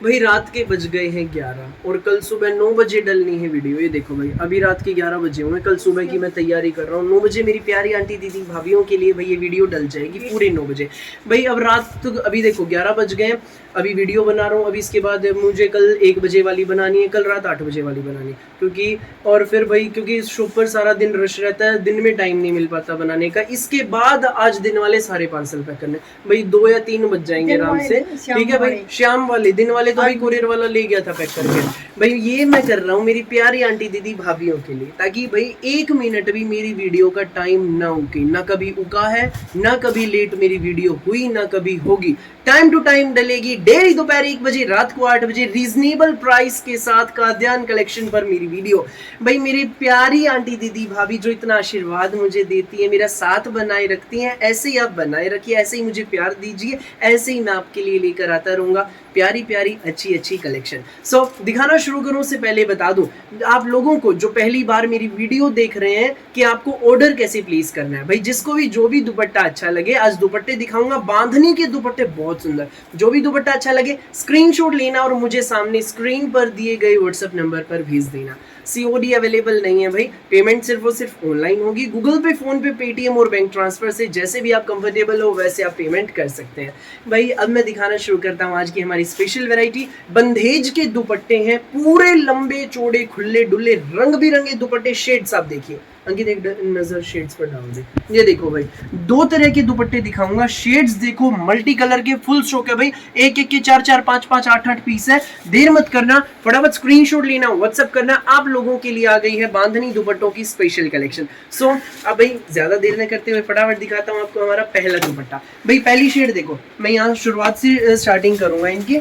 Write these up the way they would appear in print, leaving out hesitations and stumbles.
भाई रात के बज गए हैं 11 और कल सुबह 9 बजे डलनी है वीडियो। ये देखो भाई अभी रात के 11 बजे हुए, कल सुबह की मैं तैयारी कर रहा हूँ। 9 बजे मेरी प्यारी आंटी दीदी भाभीियों के लिए भाई ये वीडियो डल जाएगी पूरे 9 बजे। भाई अब रात तो अभी देखो 11 बज गए, अभी वीडियो बना रहा हूँ। अभी इसके बाद मुझे कल 1 बजे वाली बनानी है, कल रात 8 बजे वाली बनानी है, क्योंकि और फिर भाई क्योंकि इस शॉप पर सारा दिन रश रहता है, दिन में टाइम नहीं मिल पाता बनाने का। इसके बाद आज दिन वाले सारे पार्सल पैक करने, भाई 2 या 3 बज जाएंगे आराम से। ठीक है भाई, शाम वाले दिन वाले तो भाई कुरियर वाला ले गया था पैक करके। भाई ये मैं कर रहा हूँ मेरी प्यारी आंटी दीदी भाभीियों के लिए, ताकि भाई 1 मिनट भी मेरी वीडियो का टाइम ना उके, ना कभी उका है, ना कभी लेट मेरी वीडियो हुई, ना कभी होगी। टाइम टू टाइम डलेगी, डेली दोपहर 1 बजे, रात को 8 बजे, रीजनेबल प्राइस के साथ काद्यान कलेक्शन पर मेरी वीडियो। भाई मेरी प्यारी आंटी दीदी भाभी जो इतना आशीर्वाद मुझे देती है, मेरा साथ बनाए रखती हैं, ऐसे ही आप बनाए रखिए, ऐसे ही मुझे प्यार दीजिए, ऐसे ही मैं आपके लिए लेकर आता रहूंगा प्यारी प्यारी अच्छी अच्छी कलेक्शन। सो दिखाना शुरू करूं से पहले बता दूं आप लोगों को जो पहली बार मेरी वीडियो देख रहे हैं कि आपको ऑर्डर कैसे प्लेस करना है। भाई जिसको भी जो भी दुपट्टा अच्छा लगे, आज दुपट्टे दिखाऊंगा, बांधनी के दुपट्टे बहुत सुंदर, जो भी दुपट्टा अच्छा लगे स्क्रीनशॉट लेना और मुझे सामने स्क्रीन पर दिए गए व्हाट्सएप नंबर पर भेज देना। सीओडी अवेलेबल नहीं है भाई, पेमेंट सिर्फ और सिर्फ ऑनलाइन होगी, गूगल पे, फोन पे, पेटीएम और बैंक ट्रांसफर से जैसे भी आप कंफर्टेबल हो वैसे आप पेमेंट कर सकते हैं। भाई अब मैं दिखाना शुरू करता हूँ आज की हमारी स्पेशल वैरायटी। बंधेज के दुपट्टे हैं, पूरे लंबे चौड़े खुले डुल्ले रंग बिरंगे दुपट्टे। शेड्स आप देखिए, अंकित एक नजर शेड्स पर डाल दे। ये देखो भाई 2 तरह के दुपट्टे दिखाऊंगा, शेड्स देखो मल्टी कलर के, फुल स्टॉक है भाई, एक एक के 4 4 5 5 8 8 पीस है। देर मत करना, फटाफट स्क्रीनशॉट लेना, व्हाट्सएप करना। आप लोगों के लिए आ गई है बांधनी दुपट्टों की स्पेशल कलेक्शन। सो अब भाई ज्यादा देर न करते हुए फटाफट दिखाता हूँ आपको हमारा पहला दुपट्टा। भाई पहली शेड देखो, मैं यहाँ शुरुआत से स्टार्टिंग करूंगा इनकी।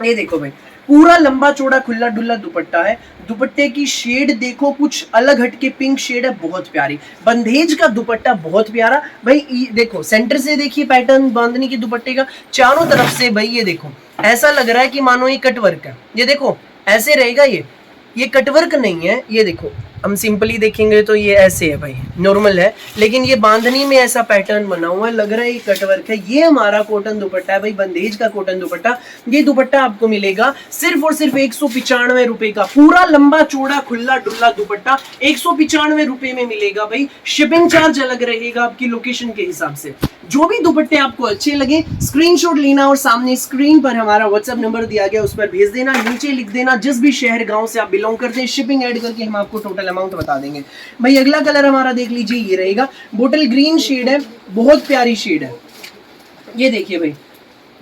ये देखो भाई पूरा लंबा चौड़ा खुला डुल्ला दुपट्टा है। दुपट्टे की शेड देखो कुछ अलग हटके पिंक शेड है, बहुत प्यारी। बंधेज का दुपट्टा बहुत प्यारा। भाई देखो सेंटर से देखिए पैटर्न बांधनी के दुपट्टे का, चारों तरफ से भाई ये देखो ऐसा लग रहा है कि मानो ये कटवर्क है। ये देखो ऐसे रहेगा, ये कटवर्क नहीं है। ये देखो हम सिंपली देखेंगे तो ये ऐसे है भाई, नॉर्मल है, लेकिन ये बांधनी में ऐसा पैटर्न बना हुआ है, लग रहा है ये कटवर्क है। ये हमारा कॉटन दुपट्टा है भाई, बंधेज का कॉटन दुपट्टा। ये दुपट्टा आपको मिलेगा सिर्फ और सिर्फ 195 रुपए का, पूरा लंबा चौड़ा खुला डुल्ला दुपट्टा 195 रुपए में मिलेगा भाई। शिपिंग चार्ज अलग रहेगा आपकी लोकेशन के हिसाब से। जो भी दुपट्टे आपको अच्छे लगे स्क्रीनशॉट लेना और सामने स्क्रीन पर हमारा व्हाट्सएप नंबर दिया गया उस पर भेज देना, नीचे लिख देना जिस भी शहर गांव से आप बिलोंग करते हैं, शिपिंग ऐड करके हम आपको टोटल अमाउंट बता देंगे। भाई अगला कलर हमारा देख लीजिए, ये रहेगा बोटल ग्रीन शेड है, बहुत प्यारी शेड है। ये देखिए भाई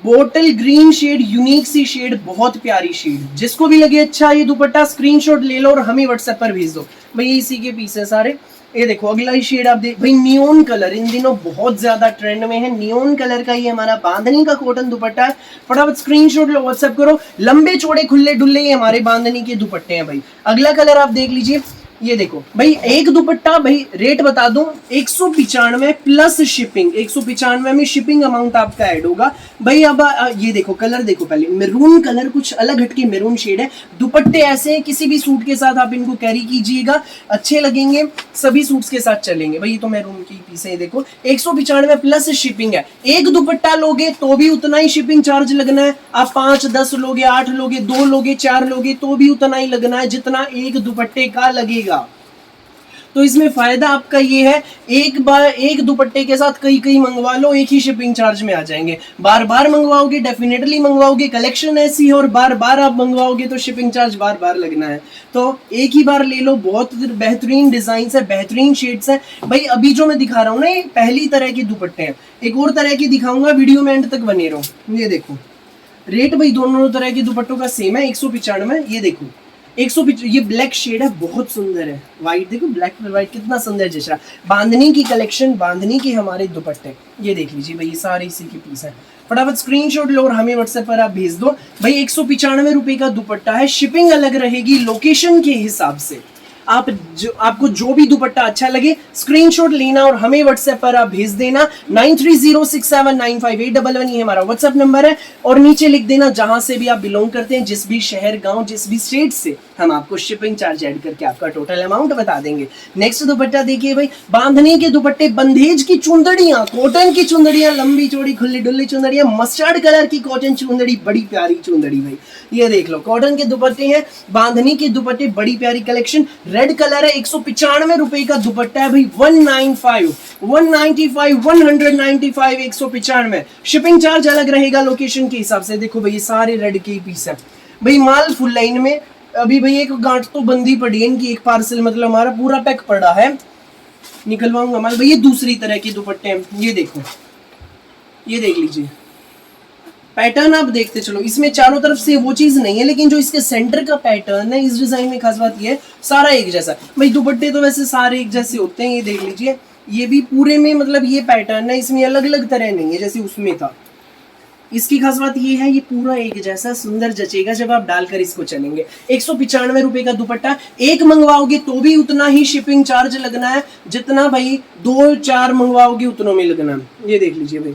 बोटल ग्रीन शेड, यूनिक सी शेड, बहुत प्यारी शेड। जिसको भी लगे अच्छा ये दुपट्टा स्क्रीनशॉट ले लो और हमें व्हाट्सएप पर भेज दो। भाई इसी के पीस है सारे। ये देखो अगला ही शेड आप देख भाई, नियोन कलर इन दिनों बहुत ज्यादा ट्रेंड में है। नियोन कलर का ये हमारा बांधनी का कॉटन दुपट्टा है, फटाफट स्क्रीनशॉट लो, व्हाट्सएप करो। लंबे चौड़े खुले डुल्ले ये हमारे बांधनी के दुपट्टे हैं भाई। अगला कलर आप देख लीजिए, ये देखो भाई एक दुपट्टा, भाई रेट बता दूं 195 प्लस शिपिंग, 195 में शिपिंग अमाउंट आपका ऐड होगा भाई। अब ये देखो कलर देखो, पहले मैरून कलर, कुछ अलग हटके मैरून शेड है। दुपट्टे ऐसे हैं, किसी भी सूट के साथ आप इनको कैरी कीजिएगा, अच्छे लगेंगे, सभी सूट्स के साथ चलेंगे भाई। ये तो मैरून की पीस है, देखो 195 प्लस शिपिंग है। एक दुपट्टा लोगे तो भी उतना ही शिपिंग चार्ज लगना है। आप 5 10 लोगे, 8 लोगे, 2 लोगे, 4 लोगे तो भी उतना ही लगना है जितना एक दुपट्टे का लगेगा। तो इसमें फायदा आपका ये है, एक बार एक दुपट्टे के साथ कई मंगवा लो, एक ही शिपिंग चार्ज में आ जाएंगे। बार बार मंगवाओगे, डेफिनेटली मंगवाओगे, कलेक्शन ऐसी है, और बार बार आप मंगवाओगे तो शिपिंग चार्ज बार बार लगना है। तो एक ही बार ले लो, बहुत बेहतरीन डिजाइन है, बेहतरीन शेड्स है भाई। अभी जो मैं दिखा रहा हूँ ना ये पहली तरह के दुपट्टे हैं, एक और तरह की दिखाऊंगा, वीडियो में एंड तक बने रहो। ये देखो रेट भाई दोनों तरह के दुपट्टों का सेम है, 195। ये देखो 150, ये ब्लैक शेड है, बहुत सुंदर है। व्हाइट देखो, ब्लैक और व्हाइट कितना सुंदर जच रहा है। बांधनी की कलेक्शन, बांधनी के हमारे दुपट्टे, ये देख लीजिए भाई, ये सारे इसी के पीस है। फटाफट स्क्रीनशॉट लो और हमें व्हाट्सएप पर आप भेज दो भाई। 195 रुपए का दुपट्टा है, शिपिंग अलग रहेगी लोकेशन के हिसाब से। आपको जो भी दुपट्टा अच्छा लगे स्क्रीनशॉट लेना और हमें व्हाट्सएप पर आप भेज देना 9306795811, ये हमारा व्हाट्सएप नंबर है। और नीचे लिख देना जहां से भी आप बिलोंग करते हैं, जिस भी शहर, गांव, जिस भी स्टेट से, हम आपको शिपिंग चार्ज ऐड करके आपका टोटल अमाउंट बता देंगे। नेक्स्ट दुपट्टा देखिए भाई, बांधनी के दुपट्टे, बंदेज की चुंदड़ियां, कॉटन की चुंदड़ियां, लंबी चौड़ी खुली डुल्ली चुंदड़ियां, मस्टर्ड कलर की कॉटन चुंदड़ी, बड़ी प्यारी चुंदड़ी भाई, ये देख लो कॉटन के दुपट्टे हैं, बांधनी के दुपट्टे, बड़ी प्यारी कलेक्शन। रेड कलर है, 195 रुपए का दुपट्टा है भाई, 195, 195, 195, 195। शिपिंग चार्ज अलग रहेगा लोकेशन के हिसाब से। देखो भाई ये सारे रेड के पीस है भाई, माल फुल लाइन में। अभी भाई एक गांठ तो बंदी पड़ी है इनकी, एक पार्सल मतलब हमारा पूरा पैक पड़ा है, निकलवाऊंगा माल भाई। ये दूसरी तरह के दुपट्टे हैं, ये देखो, ये देख लीजिए पैटर्न, आप देखते चलो, इसमें चारों तरफ से वो चीज नहीं है, लेकिन जो इसके सेंटर का पैटर्न है इस डिजाइन में खास बात ये है, सारा एक जैसा भाई। दुपट्टे तो वैसे सारे एक जैसे होते हैं, ये देख लीजिए, ये भी पूरे में मतलब ये पैटर्न है, इसमें अलग अलग तरह नहीं है जैसे उसमें था। इसकी खास बात ये है, ये पूरा एक जैसा सुंदर जचेगा जब आप डालकर इसको चलेंगे। 195 रुपए का दुपट्टा, एक मंगवाओगे तो भी उतना ही शिपिंग चार्ज लगना है, जितना भाई 2-4 मंगवाओगे उतनों में लगना है। ये देख लीजिए भाई,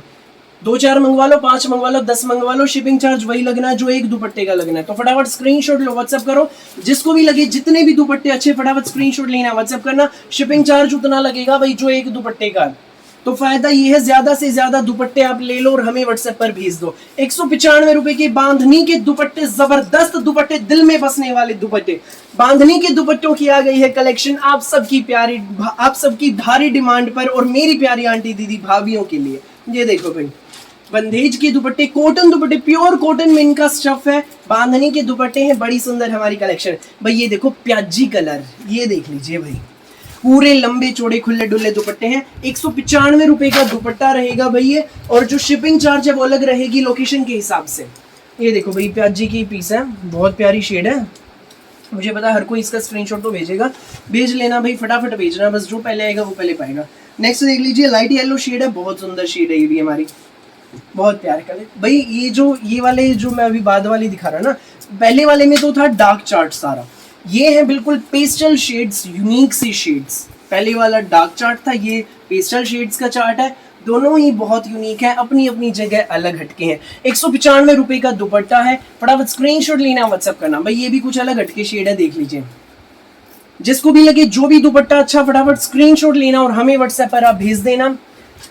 2-4 मंगवा लो, 5 मंगवा लो, 10 मंगवा लो, शिपिंग चार्ज वही लगना है जो एक दुपट्टे का लगना है। तो फटाफट स्क्रीनशॉट लो, व्हाट्सएप करो, जिसको भी लगे, जितने भी दुपट्टे अच्छे, फटाफट स्क्रीनशॉट लेना, व्हाट्सएप करना, शिपिंग चार्ज उतना लगेगा भाई जो एक दुपट्टे का। तो फायदा ये है, ज्यादा से ज्यादा दुपट्टे आप ले लो और हमें व्हाट्सएप पर भेज दो। 195 रुपए के बांधनी के दुपट्टे, जबरदस्त दुपट्टे, दिल में बसने वाले दुपट्टे, बांधनी के दुपट्टों की आ गई है कलेक्शन आप सबकी प्यारी, आप सबकी भारी डिमांड पर और मेरी प्यारी आंटी दीदी भाभियों के लिए। ये देखो भाई, बंदेज के दुपट्टे, कॉटन दुपट्टे, प्योर कॉटन में इनका स्टफ है, बांधनी के दुपट्टे हैं, बड़ी सुंदर हमारी कलेक्शन भाई। ये देखो प्याजी कलर, ये देख लीजिए भाई, पूरे लंबे चौड़े खुले डुल्ले दुपट्टे हैं। 195 रुपए का दुपट्टा रहेगा भाई ये, और जो शिपिंग चार्ज है वो अलग रहेगी लोकेशन के हिसाब से। ये देखो भाई प्याजी की पीस है, बहुत प्यारी शेड है, मुझे पता हर कोई इसका स्क्रीनशॉट तो भेजेगा, भेज लेना भाई, फटाफट भेजना, बस जो पहले आएगा वो पहले पाएगा। नेक्स्ट देख लीजिए, लाइट येलो शेड है, बहुत सुंदर शेड है ये भी हमारी, बहुत प्यारे कलर भाई। ये वाले जो मैं अभी बाद वाली दिखा रहा ना, पहले वाले में तो था डार्क चार्ट सारा, ये है बिल्कुल पेस्टल शेड्स, यूनिक सी शेड्स। पहले वाला डार्क चार्ट था, ये पेस्टल शेड्स का चार्ट है, दोनों ही बहुत यूनिक है, अपनी अपनी जगह अलग हटके हैं। 195 रुपए का दुपट्टा है, फटाफट स्क्रीनशॉट लेना, व्हाट्सएप करना भाई। ये भी कुछ अलग हटके शेड है, देख लीजिए, जिसको भी लगे जो भी दुपट्टा अच्छा, फटाफट स्क्रीनशॉट लेना और हमें व्हाट्सएप पर आप भेज देना।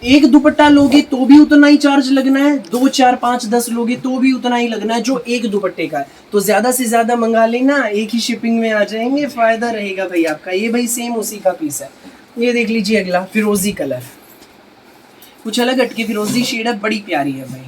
एक दुपट्टा लोगे तो भी उतना ही चार्ज लगना है, 2, 4, 5, 10 लोगे तो भी उतना ही लगना है जो एक दुपट्टे का है। तो ज्यादा से ज्यादा मंगा लेना, एक ही शिपिंग में आ जाएंगे, फायदा रहेगा भाई आपका। ये भाई सेम उसी का पीस है, ये देख लीजिए अगला फिरोजी कलर, कुछ अलग हटके फिरोजी शेड है, बड़ी प्यारी है भाई।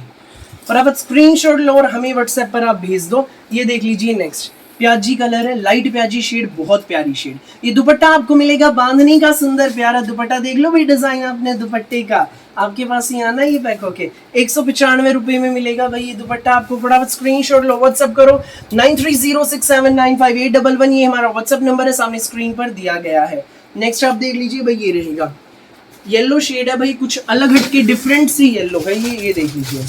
और आप स्क्रीनशॉट लो और हमें व्हाट्सएप पर आप भेज दो। ये देख लीजिए नेक्स्ट प्याजी कलर है, लाइट प्याजी शेड, बहुत प्यारी शेड। ये दुपट्टा आपको मिलेगा बांधनी का, सुंदर प्यारा दुपट्टा, देख लो भाई डिजाइन अपने दुपट्टे का, आपके पास ही आना ये पैक होके। 195 रुपए में मिलेगा भाई ये दुपट्टा आपको, फटाफट स्क्रीनशॉट लो, व्हाट्सएप करो 9306795811, ये हमारा व्हाट्सएप नंबर है, सामने स्क्रीन पर दिया गया है। नेक्स्ट आप देख लीजिए भाई, ये रहेगा येलो शेड है भाई, कुछ अलग हटके डिफरेंट सी येलो है ये देख लीजिए,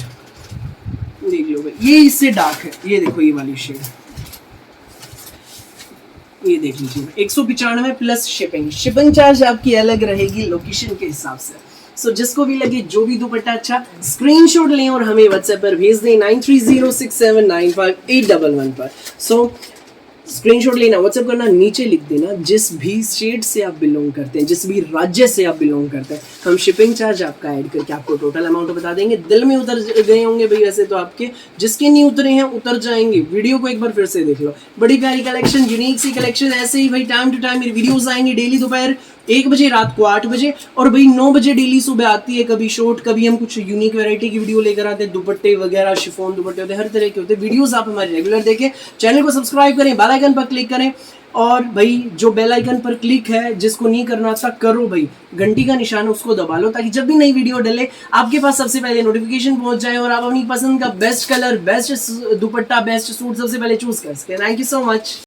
देख लो भाई, ये इससे डार्क है, ये देखो ये वाली शेड, ये देख लीजिए 195 प्लस शिपिंग, शिपिंग चार्ज आपकी अलग रहेगी लोकेशन के हिसाब से। सो जिसको भी लगे जो भी दुपट्टा अच्छा, स्क्रीनशॉट लें और हमें व्हाट्सएप पर भेज दें 9306795811 पर। सो स्क्रीनशॉट लेना, व्हाट्सएप करना, नीचे लिख देना जिस भी स्टेट से आप बिलोंग करते हैं, जिस भी राज्य से आप बिलोंग करते हैं, हम शिपिंग चार्ज आपका ऐड करके आपको टोटल अमाउंट बता देंगे। दिल में उतर गए होंगे भाई वैसे तो आपके, जिसके नहीं उतरे हैं उतर जाएंगे। वीडियो को एक बार फिर से देख लो, बड़ी प्यारी कलेक्शन, यूनिक सी कलेक्शन। ऐसे ही भाई टाइम टू टाइम मेरी वीडियोस आएंगी, डेली दोपहर 1 बजे, रात को 8 बजे, और भाई 9 बजे डेली सुबह आती है। कभी शॉर्ट, कभी हम कुछ यूनिक वैरायटी की वीडियो लेकर आते हैं, दुपट्टे वगैरह, शिफॉन दुपट्टे होते हैं, हर तरह के होते हैं वीडियोस। आप हमारे रेगुलर देखें, चैनल को सब्सक्राइब करें, बेल आइकन पर क्लिक करें, और भाई जो बेल आइकन पर क्लिक है, जिसको नहीं करना था करो भाई, घंटी का निशान उसको दबा लो, ताकि जब भी नई वीडियो डले आपके पास सबसे पहले नोटिफिकेशन पहुंच जाए और आप अपनी पसंद का बेस्ट कलर, बेस्ट दुपट्टा, बेस्ट सूट सबसे पहले चूज कर सकें। Thank you so much.